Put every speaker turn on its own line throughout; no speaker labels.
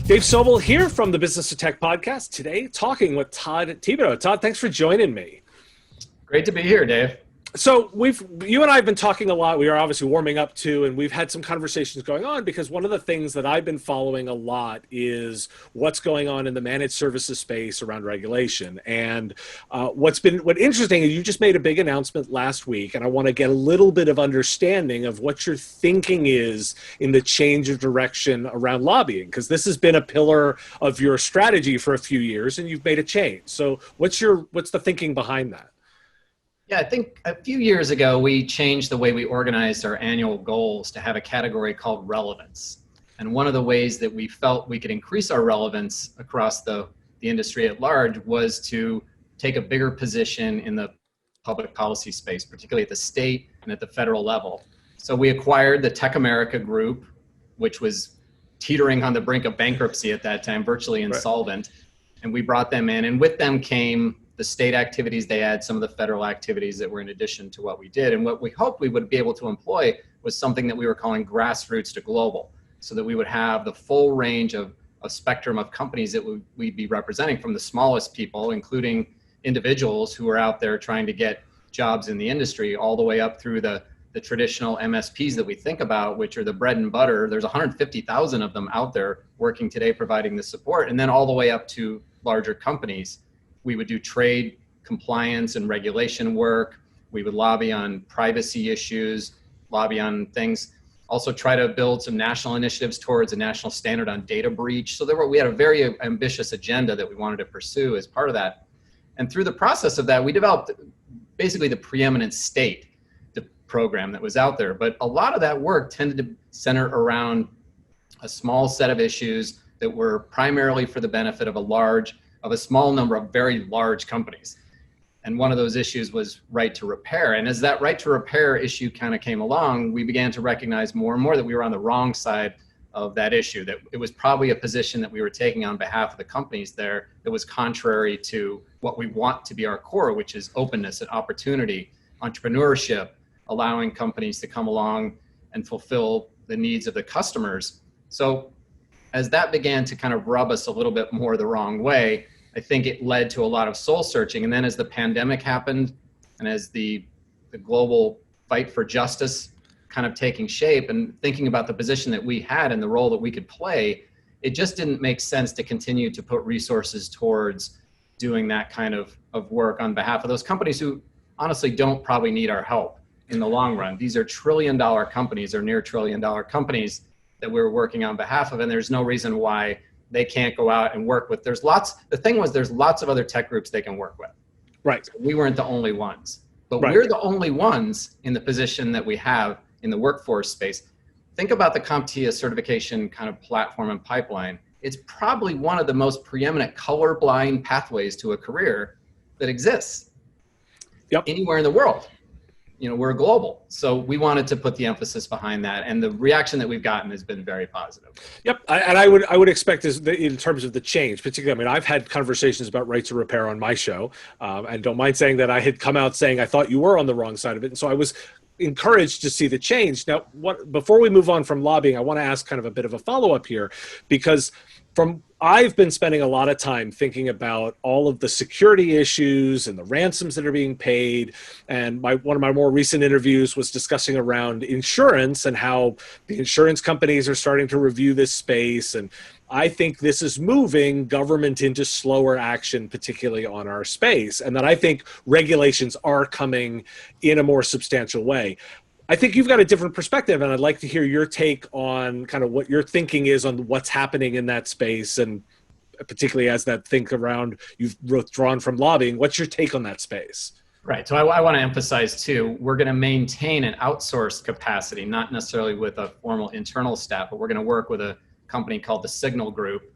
Dave Sobel here from the Business of Tech podcast. Today, talking with Todd Thibodeaux. Todd, thanks for joining me.
Great to be here, Dave.
So you and I have been talking a lot. We are obviously warming up to, and we've had some conversations going on because one of the things that I've been following a lot is what's going on in the managed services space around regulation. And what's interesting is you just made a big announcement last week, and I want to get a little bit of understanding of what your thinking is in the change of direction around lobbying, because this has been a pillar of your strategy for a few years, and you've made a change. So what's the thinking behind that?
Yeah, I think a few years ago, we changed the way we organized our annual goals to have a category called relevance. And one of the ways that we felt we could increase our relevance across the industry at large was to take a bigger position in the public policy space, particularly at the state and at the federal level. So we acquired the Tech America group, which was teetering on the brink of bankruptcy at that time, virtually insolvent. Right. And we brought them in, and with them came the state activities they had, some of the federal activities that were in addition to what we did. And what we hoped we would be able to employ was something that we were calling grassroots to global, so that we would have the full range of spectrum of companies that we'd be representing, from the smallest people, including individuals who are out there trying to get jobs in the industry, all the way up through the traditional MSPs that we think about, which are the bread and butter. There's 150,000 of them out there working today, providing the support, and then all the way up to larger companies. We would do trade compliance and regulation work. We would lobby on privacy issues, lobby on things, also try to build some national initiatives towards a national standard on data breach. So we had a very ambitious agenda that we wanted to pursue as part of that. And through the process of that, we developed basically the preeminent state program that was out there. But a lot of that work tended to center around a small set of issues that were primarily for the benefit of a small number of very large companies. And one of those issues was right to repair. And as that right to repair issue kind of came along, we began to recognize more and more that we were on the wrong side of that issue, that it was probably a position that we were taking on behalf of the companies there that was contrary to what we want to be our core, which is openness and opportunity, entrepreneurship, allowing companies to come along and fulfill the needs of the customers. So as that began to kind of rub us a little bit more the wrong way, I think it led to a lot of soul searching. And then as the pandemic happened, and as the global fight for justice kind of taking shape, and thinking about the position that we had and the role that we could play, it just didn't make sense to continue to put resources towards doing that kind of work on behalf of those companies who honestly don't probably need our help in the long run. These are trillion-dollar companies or near trillion-dollar companies that we're working on behalf of, and there's no reason why they can't go out and work with. There's lots of other tech groups they can work with.
Right.
So we weren't the only ones, but
right.
We're the only ones in the position that we have in the workforce space. Think about the CompTIA's certification kind of platform and pipeline. It's probably one of the most preeminent colorblind pathways to a career that exists anywhere in the world. We're global. So we wanted to put the emphasis behind that. And the reaction that we've gotten has been very positive.
Yep. I would expect this in terms of the change, particularly, I've had conversations about right to repair on my show, and don't mind saying that I had come out saying I thought you were on the wrong side of it. And so I was encouraged to see the change. Now, before we move on from lobbying, I want to ask kind of a bit of a follow-up here, because I've been spending a lot of time thinking about all of the security issues and the ransoms that are being paid. And one of my more recent interviews was discussing around insurance and how the insurance companies are starting to review this space. And I think this is moving government into slower action, particularly on our space. And that I think regulations are coming in a more substantial way. I think you've got a different perspective, and I'd like to hear your take on kind of what your thinking is on what's happening in that space, and particularly as that think around you've withdrawn from lobbying. What's your take on that space?
Right. So I want to emphasize, too, we're going to maintain an outsourced capacity, not necessarily with a formal internal staff, but we're going to work with a company called the Signal Group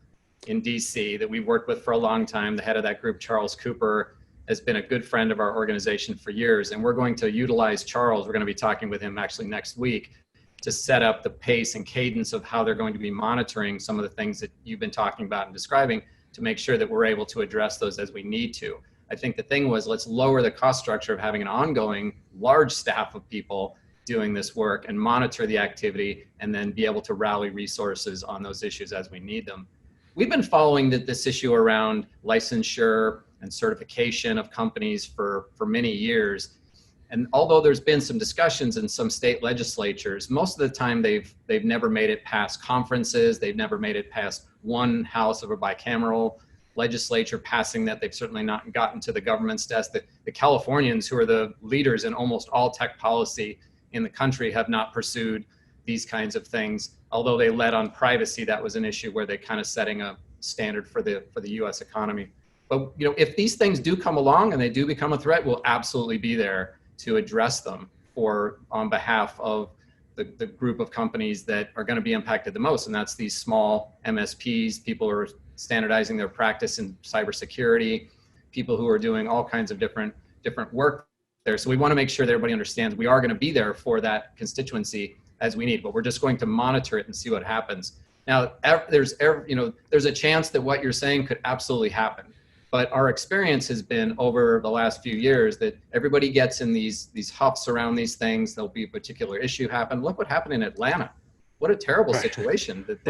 in DC that we've worked with for a long time. The head of that group, Charles Cooper, has been a good friend of our organization for years, and we're going to utilize Charles. We're going to be talking with him actually next week to set up the pace and cadence of how they're going to be monitoring some of the things that you've been talking about and describing, to make sure that we're able to address those as we need to. I think the thing was, let's lower the cost structure of having an ongoing large staff of people doing this work and monitor the activity, and then be able to rally resources on those issues as we need them. we've been following this issue around licensure and certification of companies for many years. And although there's been some discussions in some state legislatures, most of the time they've never made it past conferences. They've never made it past one house of a bicameral legislature passing that. They've certainly not gotten to the government's desk. The Californians, who are the leaders in almost all tech policy in the country, have not pursued these kinds of things. Although they led on privacy, that was an issue where they're kind of setting a standard for the U.S. economy. But if these things do come along and they do become a threat, we'll absolutely be there to address them on behalf of the group of companies that are going to be impacted the most. And that's these small MSPs, people who are standardizing their practice in cybersecurity, people who are doing all kinds of different work there. So we want to make sure that everybody understands we are going to be there for that constituency as we need, but we're just going to monitor it and see what happens. Now, there's a chance that what you're saying could absolutely happen. But our experience has been over the last few years that everybody gets in these huffs around these things. There'll be a particular issue happen. Look what happened in Atlanta. What a terrible situation that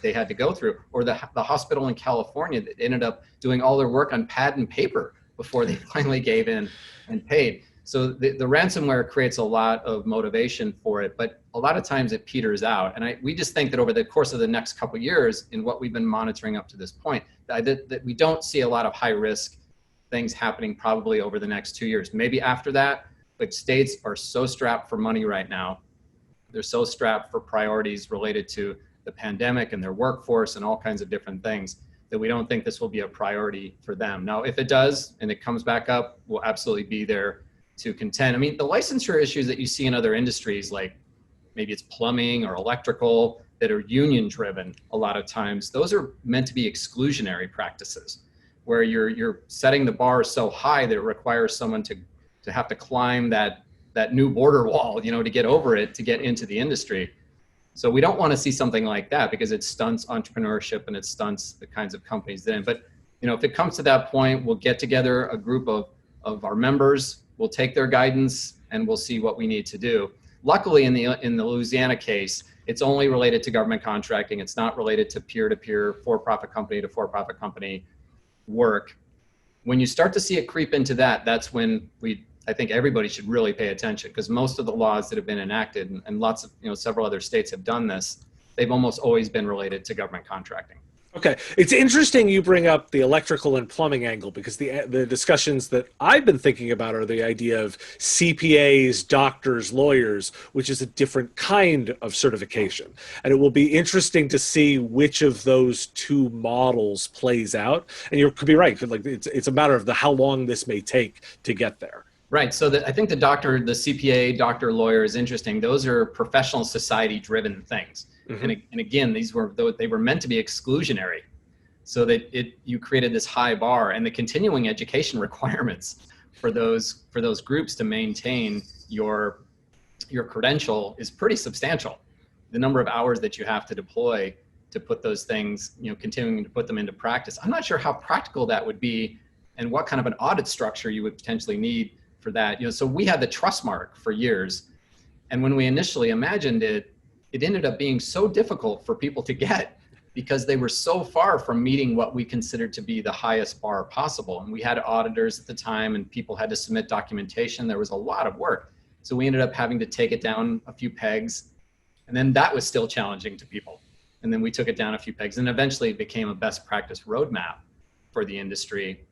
they had to go through. Or the hospital in California that ended up doing all their work on pad and paper before they finally gave in and paid. So the ransomware creates a lot of motivation for it, but a lot of times it peters out. And we just think that over the course of the next couple of years, in what we've been monitoring up to this point, that we don't see a lot of high risk things happening probably over the next 2 years. Maybe after that, but states are so strapped for money right now. They're so strapped for priorities related to the pandemic and their workforce and all kinds of different things that we don't think this will be a priority for them. Now, if it does and it comes back up, we'll absolutely be there to contend. I mean, the licensure issues that you see in other industries, like maybe it's plumbing or electrical, that are union driven a lot of times, those are meant to be exclusionary practices where you're setting the bar so high that it requires someone to have to climb that new border wall, to get over it, to get into the industry. So we don't want to see something like that because it stunts entrepreneurship and it stunts the kinds of companies then. But if it comes to that point, we'll get together a group of our members. We'll take their guidance and we'll see what we need to do. Luckily, in the Louisiana case, it's only related to government contracting. It's not related to peer-to-peer, for-profit company to for-profit company work. When you start to see it creep into that, that's when I think everybody should really pay attention, because most of the laws that have been enacted, and lots of, several other states have done this, they've almost always been related to government contracting.
Okay. It's interesting you bring up the electrical and plumbing angle, because the discussions that I've been thinking about are the idea of CPAs, doctors, lawyers, which is a different kind of certification. And it will be interesting to see which of those two models plays out. And you could be right. Like it's a matter of how long this may take to get there.
Right. So I think the CPA, doctor, lawyer is interesting. Those are professional society driven things. Mm-hmm. And again, they were meant to be exclusionary, so that you created this high bar, and the continuing education requirements for those groups to maintain your credential is pretty substantial. The number of hours that you have to deploy to put those things, continuing to put them into practice. I'm not sure how practical that would be and what kind of an audit structure you would potentially need for that. So we had the trust mark for years. And when we initially imagined it, it ended up being so difficult for people to get because they were so far from meeting what we considered to be the highest bar possible. And we had auditors at the time, and people had to submit documentation. There was a lot of work. So we ended up having to take it down a few pegs. And then that was still challenging to people. And then we took it down a few pegs, and eventually it became a best practice roadmap for the industry,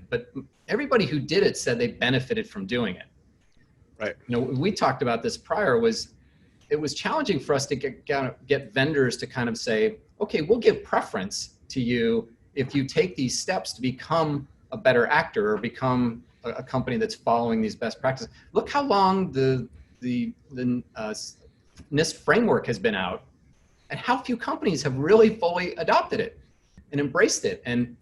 but everybody who did it said they benefited from doing it.
Right.
We talked about this prior, it was challenging for us to get vendors to kind of say, okay, we'll give preference to you if you take these steps to become a better actor or become a company that's following these best practices. Look how long the NIST framework has been out, and how few companies have really fully adopted it and embraced it. And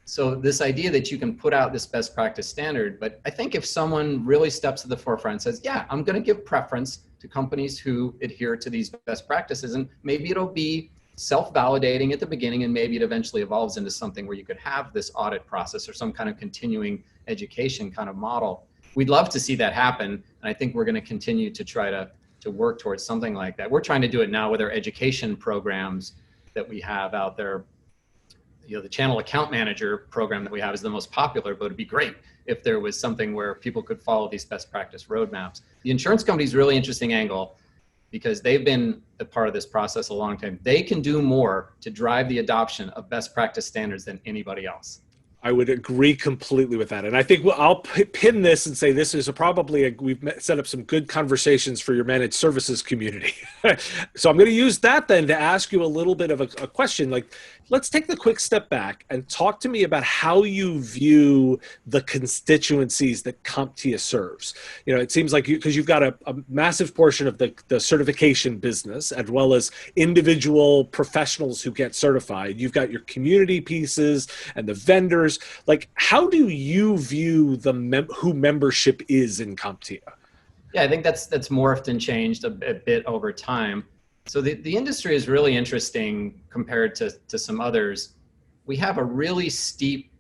so this idea that you can put out this best practice standard, but I think if someone really steps to the forefront and says, yeah, I'm going to give preference to companies who adhere to these best practices, and maybe it'll be self-validating at the beginning, and maybe it eventually evolves into something where you could have this audit process or some kind of continuing education kind of model. We'd love to see that happen, and I think we're going to continue to try to work towards something like that. We're trying to do it now with our education programs that we have out there. the channel account manager program that we have is the most popular, but it'd be great if there was something where people could follow these best practice roadmaps. The insurance company is a really interesting angle because they've been a part of this process a long time. They can do more to drive the adoption of best practice standards than anybody else.
I would agree completely with that. And I think I'll pin this and say this is we've set up some good conversations for your managed services community. So I'm going to use that then to ask you a little bit of a question. Like, let's take the quick step back and talk to me about how you view the constituencies that CompTIA serves. It seems like because you've got a massive portion of the certification business, as well as individual professionals who get certified. You've got your community pieces and the vendors. Like, how do you view who membership is in CompTIA?
Yeah, I think that's morphed and changed a bit over time. So the industry is really interesting compared to some others. We have a really steep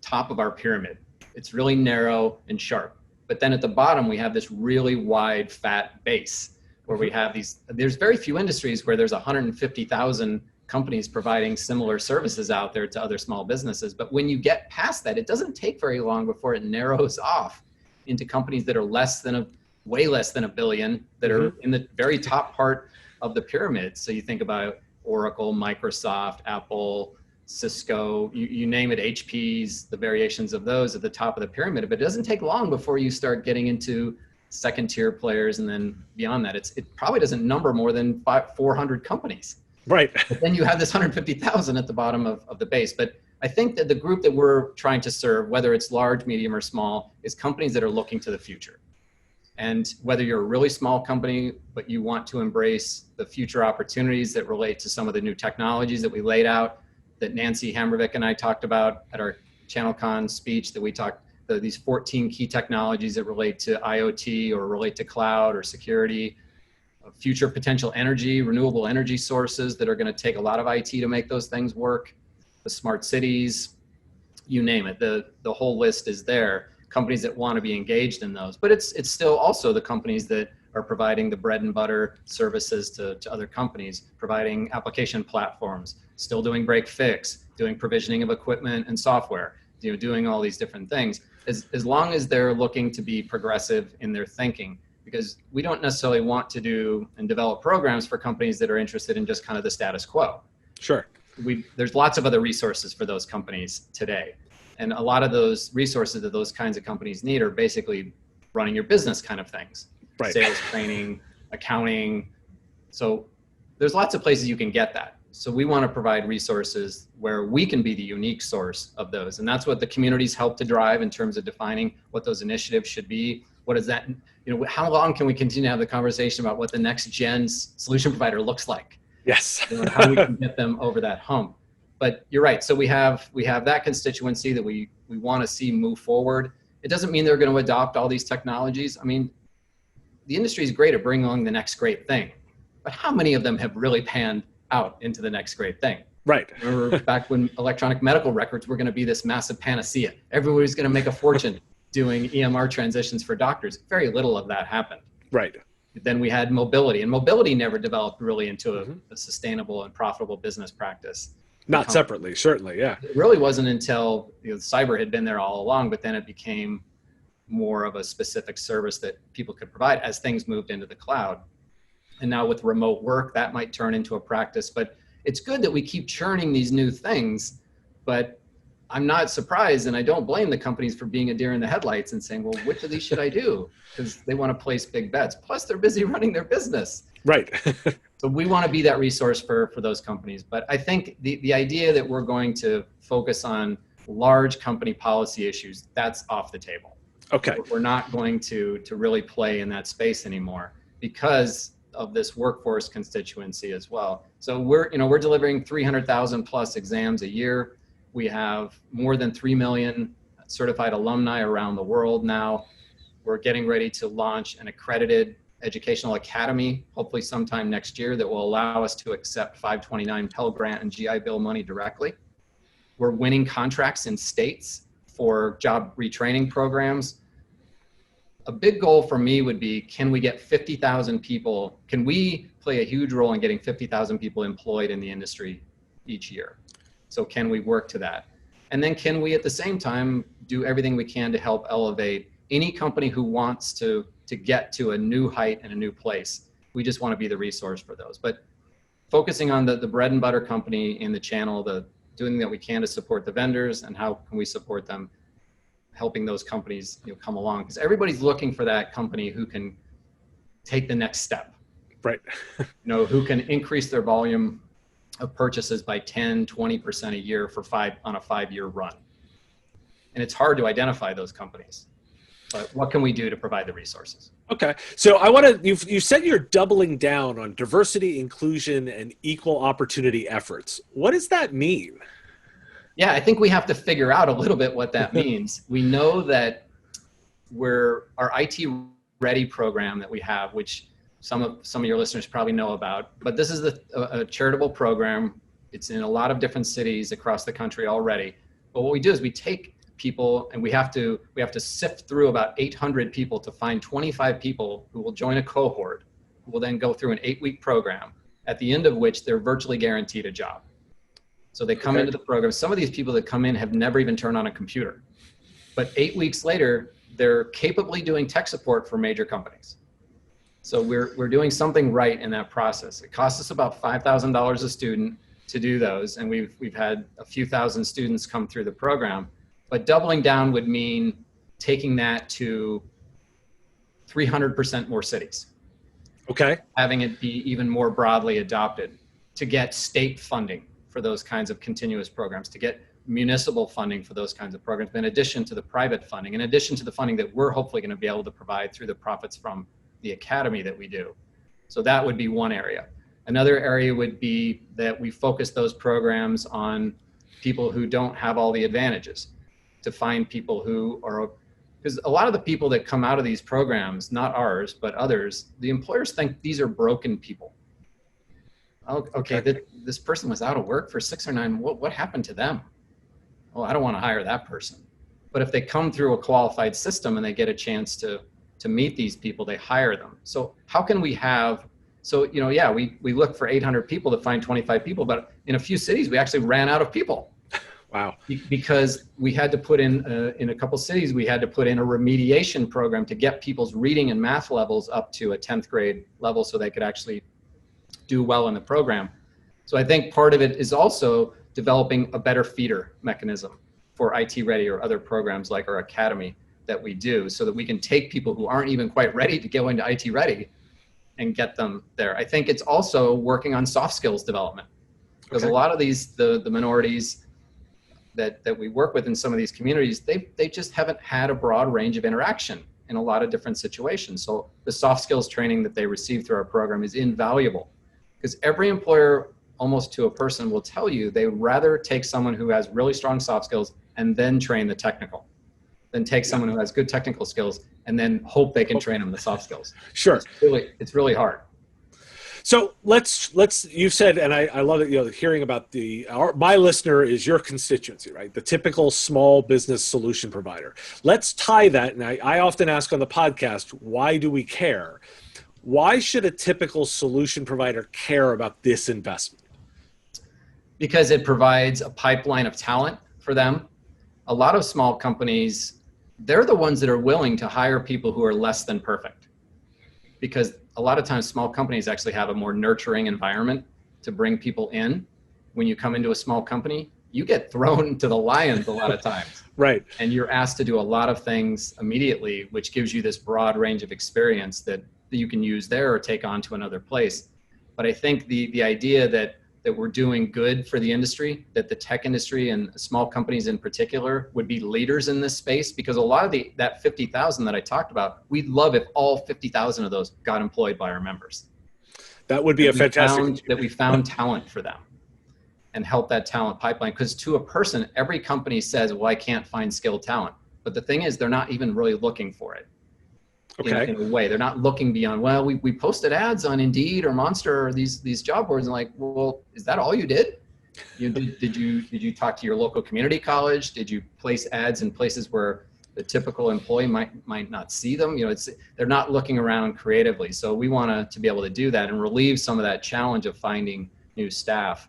top of our pyramid. It's really narrow and sharp. But then at the bottom, we have this really wide, fat base where we have there's very few industries where there's 150,000 companies providing similar services out there to other small businesses. But when you get past that, it doesn't take very long before it narrows off into companies that are way less than $1 billion, that are in the very top part of the pyramid. So you think about Oracle, Microsoft, Apple, Cisco, you name it, HP's, the variations of those at the top of the pyramid. But it doesn't take long before you start getting into second tier players. And then beyond that, it probably doesn't number more than 400 companies.
Right.
But then you have this 150,000 at the bottom of the base. But I think that the group that we're trying to serve, whether it's large, medium, or small, is companies that are looking to the future. And whether you're a really small company, but you want to embrace the future opportunities that relate to some of the new technologies that we laid out, that Nancy Hammervick and I talked about at our ChannelCon speech, that we talked, these 14 key technologies that relate to IoT or relate to cloud or security, future potential energy, renewable energy sources that are going to take a lot of IT to make those things work, the smart cities, you name it, the whole list is there. Companies that want to be engaged in those, but it's still also the companies that are providing the bread and butter services to other companies, providing application platforms, still doing break fix, doing provisioning of equipment and software, doing all these different things, as long as they're looking to be progressive in their thinking, because we don't necessarily want to do and develop programs for companies that are interested in just kind of the status quo.
Sure.
There's lots of other resources for those companies today. And a lot of those resources that those kinds of companies need are basically running your business kind of things. Right. Sales, training, accounting. So there's lots of places you can get that. So we want to provide resources where we can be the unique source of those. And that's what the communities help to drive in terms of defining what those initiatives should be. What is that, how long can we continue to have the conversation about what the next gen solution provider looks like?
Yes.
How we can get them over that hump. But you're right. So we have that constituency that we want to see move forward. It doesn't mean they're going to adopt all these technologies. I mean, the industry is great at bringing along the next great thing, but how many of them have really panned out into the next great thing?
Right.
Remember back when electronic medical records were going to be this massive panacea. Everybody's going to make a fortune doing EMR transitions for doctors. Very little of that happened.
Right.
Then we had mobility, and mobility never developed really into a sustainable and profitable business practice.
Not separately, certainly, yeah.
It really wasn't until cyber had been there all along, but then it became more of a specific service that people could provide as things moved into the cloud. And now with remote work, that might turn into a practice. But it's good that we keep churning these new things, but I'm not surprised, and I don't blame the companies for being a deer in the headlights and saying, well, which of these should I do? Because they want to place big bets. Plus, they're busy running their business.
Right.
So we want to be that resource for those companies. But I think the idea that we're going to focus on large company policy issues, that's off the table.
Okay.
We're not going to really play in that space anymore because of this workforce constituency as well. So we're delivering 300,000 plus exams a year. We have more than 3 million certified alumni around the world now. We're getting ready to launch an accredited educational academy, hopefully sometime next year, that will allow us to accept 529 Pell Grant and GI Bill money directly. We're winning contracts in states for job retraining programs. A big goal for me would be, can we get 50,000 people, can we play a huge role in getting 50,000 people employed in the industry each year? So can we work to that? And then can we at the same time do everything we can to help elevate any company who wants to get to a new height and a new place? We just want to be the resource for those. But focusing on the bread and butter company in the channel, doing that we can to support the vendors, and how can we support them, helping those companies come along, because everybody's looking for that company who can take the next step,
right?
Who can increase their volume of purchases by 10-20% a year on a 5-year run. And it's hard to identify those companies, but what can we do to provide the resources?
Okay, so I want to, you said you're doubling down on diversity, inclusion, and equal opportunity efforts. What does that mean?
Yeah, I think we have to figure out a little bit what that means. We know that our IT Ready program that we have, which some of your listeners probably know about, but this is a charitable program. It's in a lot of different cities across the country already. But what we do is we take people, and we have to sift through about 800 people to find 25 people who will join a cohort, who will then go through an 8-week program, at the end of which they're virtually guaranteed a job. So they come into the program. Some of these people that come in have never even turned on a computer, but 8 weeks later, they're capably doing tech support for major companies. So we're doing something right in that process. It costs us about $5,000 a student to do those, and we've had a few thousand students come through the program. But doubling down would mean taking that to 300% more cities.
Okay.
Having it be even more broadly adopted, to get state funding for those kinds of continuous programs, to get municipal funding for those kinds of programs, in addition to the private funding, in addition to the funding that we're hopefully going to be able to provide through the profits from the academy that we do. So that would be one area. Another area would be that we focus those programs on people who don't have all the advantages, to find people who are, because a lot of the people that come out of these programs, not ours, but others, the employers think these are broken people. Oh, okay, this person was out of work for 6 or 9, what happened to them? Oh, I don't want to hire that person. But if they come through a qualified system and they get a chance to meet these people, they hire them. So how can we have, we look for 800 people to find 25 people, but in a few cities, we actually ran out of people.
Wow.
Because we had to put in a couple cities, we had to put in a remediation program to get people's reading and math levels up to a 10th grade level so they could actually do well in the program. So I think part of it is also developing a better feeder mechanism for IT Ready or other programs like our academy that we do, so that we can take people who aren't even quite ready to go into IT Ready and get them there. I think it's also working on soft skills development, because a lot of these, the minorities that we work with in some of these communities, they just haven't had a broad range of interaction in a lot of different situations. So the soft skills training that they receive through our program is invaluable, because every employer, almost to a person, will tell you they would rather take someone who has really strong soft skills and then train the technical, than take someone who has good technical skills and then hope they can train them the soft skills.
Sure.
It's really hard.
So let's you said, and I love it, hearing about my listener is your constituency, right? The typical small business solution provider. Let's tie that, and I often ask on the podcast, why do we care? Why should a typical solution provider care about this investment?
Because it provides a pipeline of talent for them. A lot of small companies, they're the ones that are willing to hire people who are less than perfect, because a lot of times small companies actually have a more nurturing environment to bring people in. When you come into a small company, you get thrown to the lions a lot of times.
Right.
And you're asked to do a lot of things immediately, which gives you this broad range of experience that you can use there or take on to another place. But I think the idea that we're doing good for the industry, that the tech industry and small companies in particular would be leaders in this space, because a lot of that 50,000 that I talked about, we'd love if all 50,000 of those got employed by our members.
That would be
that we found talent for them and help that talent pipeline. Because to a person, every company says, well, I can't find skilled talent. But the thing is, they're not even really looking for it.
Okay.
In a way, they're not looking beyond, well, we posted ads on Indeed or Monster or these job boards, and like, well, is that all you did? Did you talk to your local community college? Did you place ads in places where the typical employee might not see them? They're not looking around creatively. So we want to be able to do that and relieve some of that challenge of finding new staff.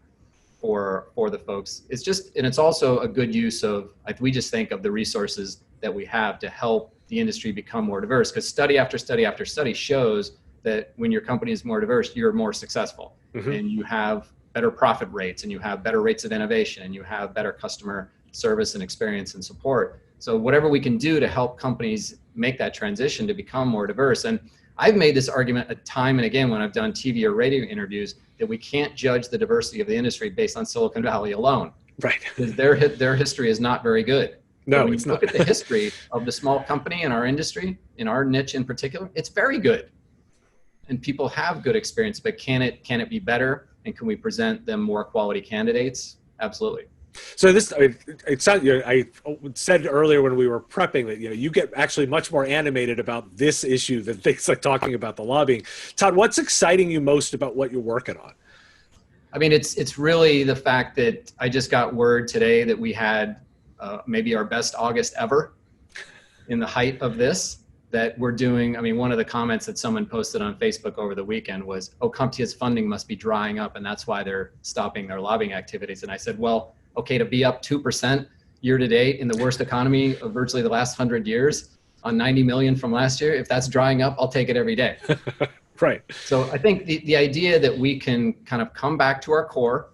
for the folks. It's just, and it's also a good use of, like, we just think of the resources that we have to help the industry become more diverse, because study after study after study shows that when your company is more diverse, you're more successful, and you have better profit rates, and you have better rates of innovation, and you have better customer service and experience and support. So whatever we can do to help companies make that transition to become more diverse. And I've made this argument a time and again when I've done TV or radio interviews, that we can't judge the diversity of the industry based on Silicon Valley alone.
Right.
Because their history is not very good.
No,
when
it's
you
not.
Look at the history of the small company in our industry, in our niche in particular, it's very good. And people have good experience, but can it be better? And can we present them more quality candidates? Absolutely.
So it sounds, I said earlier when we were prepping that, you get actually much more animated about this issue than things like talking about the lobbying. Todd, what's exciting you most about what you're working on?
I mean, it's really the fact that I just got word today that we had maybe our best August ever in the height of this, that we're doing. I mean, one of the comments that someone posted on Facebook over the weekend was, oh, CompTIA's funding must be drying up, and that's why they're stopping their lobbying activities. And I said, well, okay, to be up 2% year to date in the worst economy of virtually the last 100 years on 90 million from last year, if that's drying up, I'll take it every day.
Right.
So I think the idea that we can kind of come back to our core,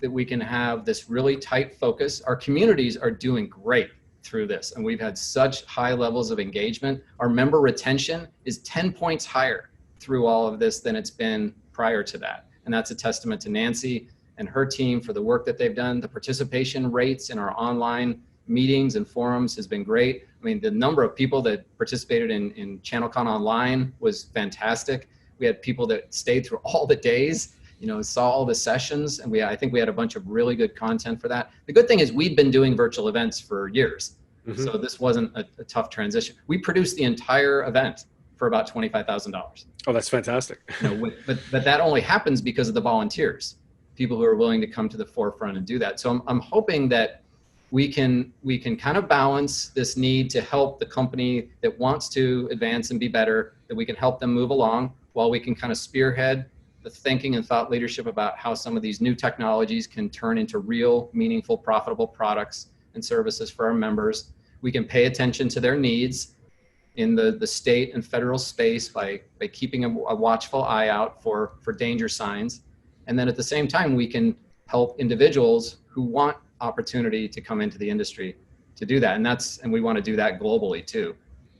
that we can have this really tight focus. Our communities are doing great through this, and we've had such high levels of engagement. Our member retention is 10 points higher through all of this than it's been prior to that. And that's a testament to Nancy and her team for the work that they've done. The participation rates in our online meetings and forums has been great. I mean, the number of people that participated in ChannelCon Online was fantastic. We had people that stayed through all the days, saw all the sessions, and I think we had a bunch of really good content for that. The good thing is we've been doing virtual events for years, so this wasn't a tough transition. We produced the entire event for about $25,000.
Oh, that's fantastic.
But that only happens because of the volunteers, people who are willing to come to the forefront and do that. So I'm hoping that we can kind of balance this need to help the company that wants to advance and be better, that we can help them move along while we can kind of spearhead the thinking and thought leadership about how some of these new technologies can turn into real, meaningful, profitable products and services for our members. We can pay attention to their needs in the state and federal space by keeping a watchful eye out for danger signs. And then at the same time, we can help individuals who want opportunity to come into the industry to do that. And we want to do that globally too.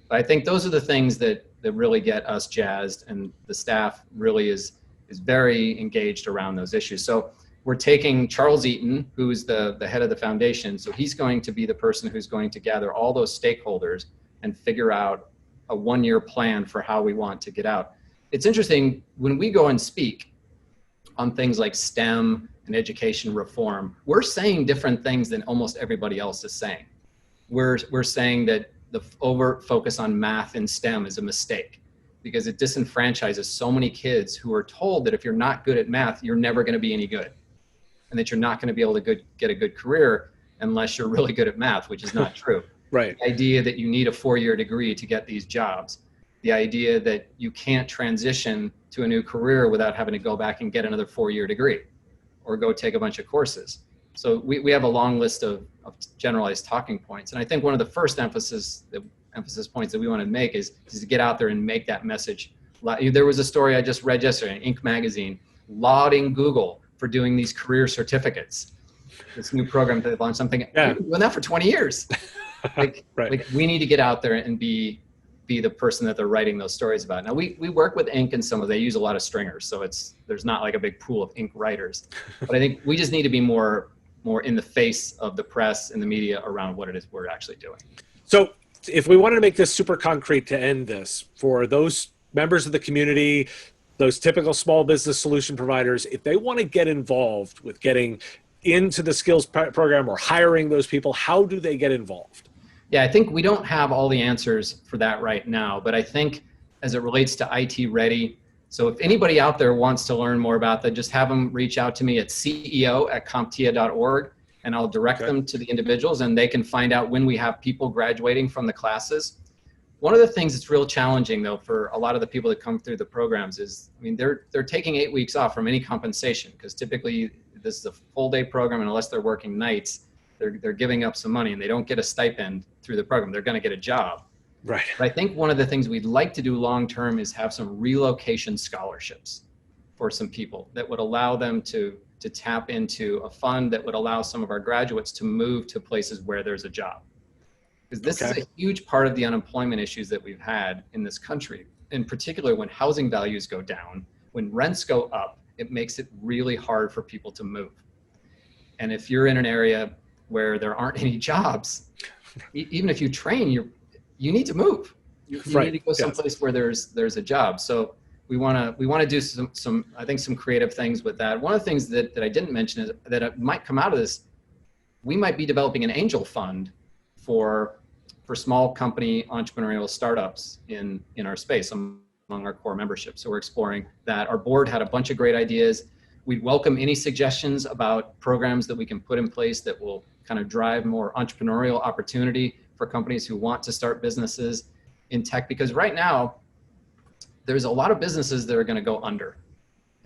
But I think those are the things that really get us jazzed, and the staff really is very engaged around those issues. So we're taking Charles Eaton, who's the head of the foundation. So he's going to be the person who's going to gather all those stakeholders and figure out a one-year plan for how we want to get out. It's interesting, when we go and speak on things like STEM and education reform, we're saying different things than almost everybody else is saying. We're saying that the overt focus on math and STEM is a mistake, because it disenfranchises so many kids who are told that if you're not good at math, you're never going to be any good, and that you're not going to be able to get a good career unless you're really good at math, which is not true.
Right.
The idea that you need a 4-year degree to get these jobs, the idea that you can't transition to a new career without having to go back and get another 4-year degree or go take a bunch of courses. So we have a long list of generalized talking points. And I think one of the first emphasis points that we want to make is to get out there and make that message. There was a story I just read yesterday in Inc. magazine lauding Google for doing these career certificates, this new program that they launched. Something, we've been doing that for 20 years. Right. Like we need to get out there and be the person that they're writing those stories about. Now we work with Inc. and they use a lot of stringers, so there's not like a big pool of Inc. writers. But I think we just need to be more in the face of the press and the media around what it is we're actually doing.
So if we wanted to make this super concrete to end this, for those members of the community, those typical small business solution providers, if they want to get involved with getting into the skills program or hiring those people, how do they get involved?
Yeah, I think we don't have all the answers for that right now, but I think as it relates to IT Ready, so if anybody out there wants to learn more about that, just have them reach out to me at ceo@comptia.org, and I'll direct them to the individuals, and they can find out when we have people graduating from the classes. One of the things that's real challenging though for a lot of the people that come through the programs is, I mean, they're taking 8 weeks off from any compensation, because typically this is a full day program, and unless they're working nights, they're giving up some money and they don't get a stipend through the program. They're going to get a job.
Right.
But I think one of the things we'd like to do long term is have some relocation scholarships for some people that would allow them to tap into a fund that would allow some of our graduates to move to places where there's a job. Because this is a huge part of the unemployment issues that we've had in this country. In particular, when housing values go down, when rents go up, it makes it really hard for people to move. And if you're in an area where there aren't any jobs, even if you train, you need to move. You need to go someplace where there's a job. So we want to do some I think some creative things with that. One of the things that I didn't mention is that might come out of this. We might be developing an angel fund for small company entrepreneurial startups in our space among our core membership. So we're exploring that. Our board had a bunch of great ideas. We'd welcome any suggestions about programs that we can put in place that will kind of drive more entrepreneurial opportunity for companies who want to start businesses in tech. Because right now, there's a lot of businesses that are going to go under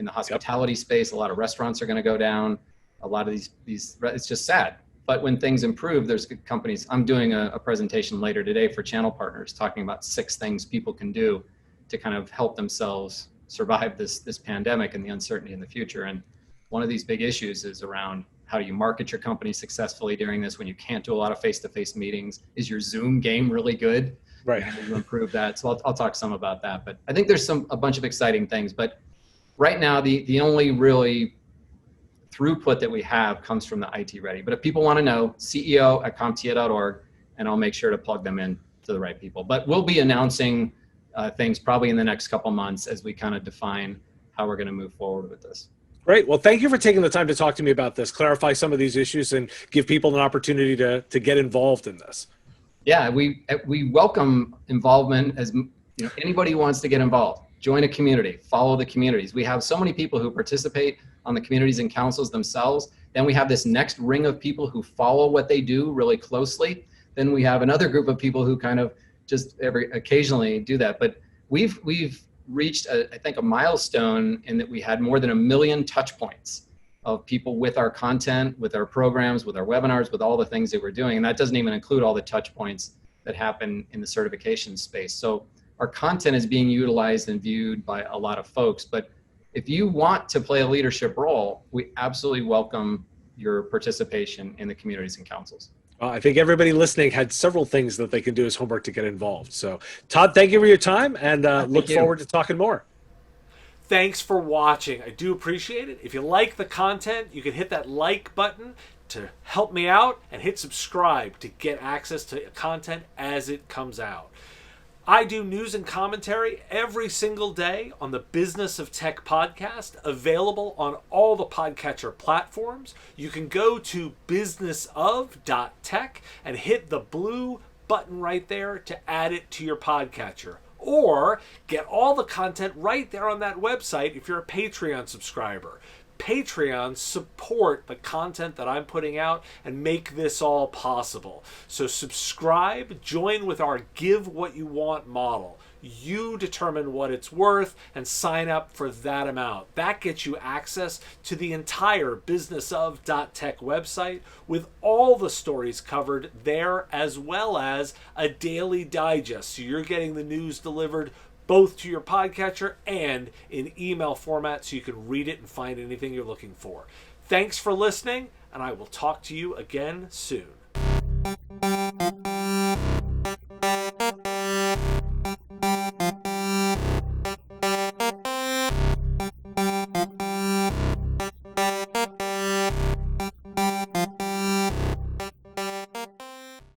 in the hospitality space. A lot of restaurants are going to go down. A lot of these, it's just sad. But when things improve, there's good companies. I'm doing a presentation later today for channel partners talking about 6 things people can do to kind of help themselves survive this pandemic and the uncertainty in the future. And one of these big issues is around how do you market your company successfully during this when you can't do a lot of face-to-face meetings? Is your Zoom game really good?
Right.
How do you improve that? So I'll talk some about that. But I think there's a bunch of exciting things. But right now, the only really throughput that we have comes from the IT Ready. But if people want to know, CEO@CompTIA.org, and I'll make sure to plug them in to the right people. But we'll be announcing things probably in the next couple months as we kind of define how we're going to move forward with this.
Great. Well, thank you for taking the time to talk to me about this, clarify some of these issues, and give people an opportunity to get involved in this.
Yeah, we welcome involvement. As anybody who wants to get involved, join a community, follow the communities. We have so many people who participate on the communities and councils themselves. Then we have this next ring of people who follow what they do really closely. Then we have another group of people who kind of just occasionally do that. But we've reached I think a milestone in that we had more than 1 million touch points of people with our content, with our programs, with our webinars, with all the things that we're doing. And that doesn't even include all the touch points that happen in the certification space. So our content is being utilized and viewed by a lot of folks. But if you want to play a leadership role, we absolutely welcome your participation in the communities and councils.
I think everybody listening had several things that they can do as homework to get involved. So, Todd, thank you for your time, and look forward to talking more. Thanks for watching. I do appreciate it. If you like the content, you can hit that like button to help me out, and hit subscribe to get access to content as it comes out. I do news and commentary every single day on the Business of Tech podcast, available on all the podcatcher platforms. You can go to businessof.tech and hit the blue button right there to add it to your podcatcher. Or get all the content right there on that website if you're a Patreon subscriber. Patreons support the content that I'm putting out and make this all possible. So subscribe, join with our Give What You Want model. You determine what it's worth and sign up for that amount. That gets you access to the entire businessof.tech website with all the stories covered there, as well as a daily digest. So you're getting the news delivered both to your podcatcher and in email format so you can read it and find anything you're looking for. Thanks for listening, and I will talk to you again soon.